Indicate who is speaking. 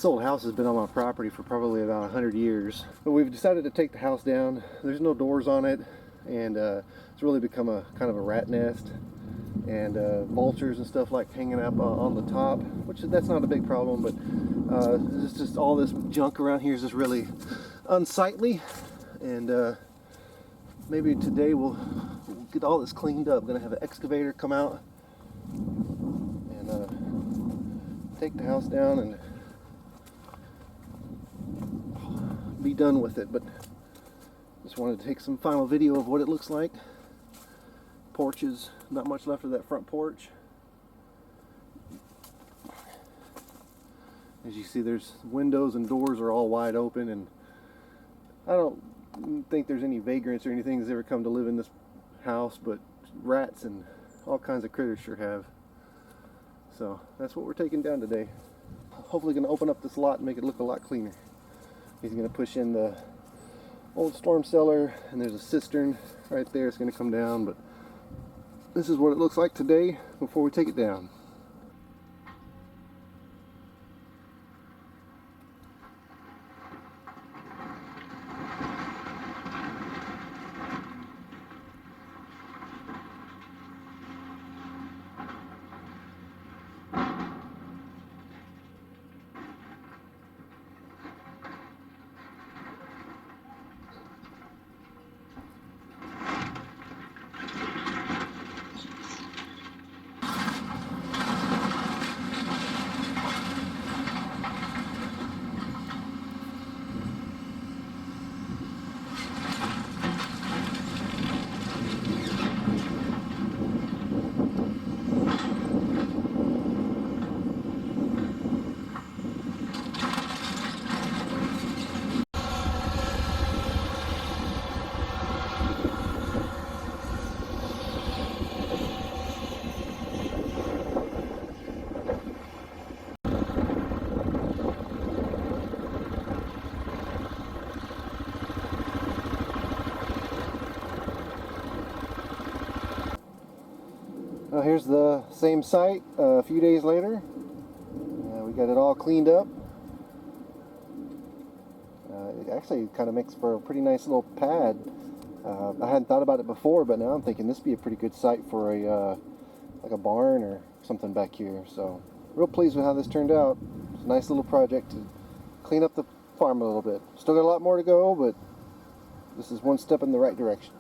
Speaker 1: This old house has been on my property for probably about 100 years, but we've decided to take the house down. There's no doors on it, and it's really become a kind of a rat nest, and vultures and stuff like hanging up on the top, which that's not a big problem, but it's just all this junk around here is just really unsightly, and maybe today we'll get all this cleaned up. I'm gonna have an excavator come out and take the house down and be done with it. But just wanted to take some final video of what it looks like. Porches, not much left of that front porch. As you see, there's windows and doors are all wide open, and I don't think there's any vagrants or anything that's ever come to live in this house, but rats and all kinds of critters sure have. So that's what we're taking down today. Hopefully going to open up this lot and make it look a lot cleaner. He's going to push in the old storm cellar, and there's a cistern right there. It's going to come down, but this is what it looks like today before we take it down. Well, here's the same site a few days later. We got it all cleaned up. It actually kind of makes for a pretty nice little pad. I hadn't thought about it before, but now I'm thinking this would be a pretty good site for a like a barn or something back here. So real pleased with how this turned out. It's a nice little project to clean up the farm a little bit. Still got a lot more to go, but this is one step in the right direction.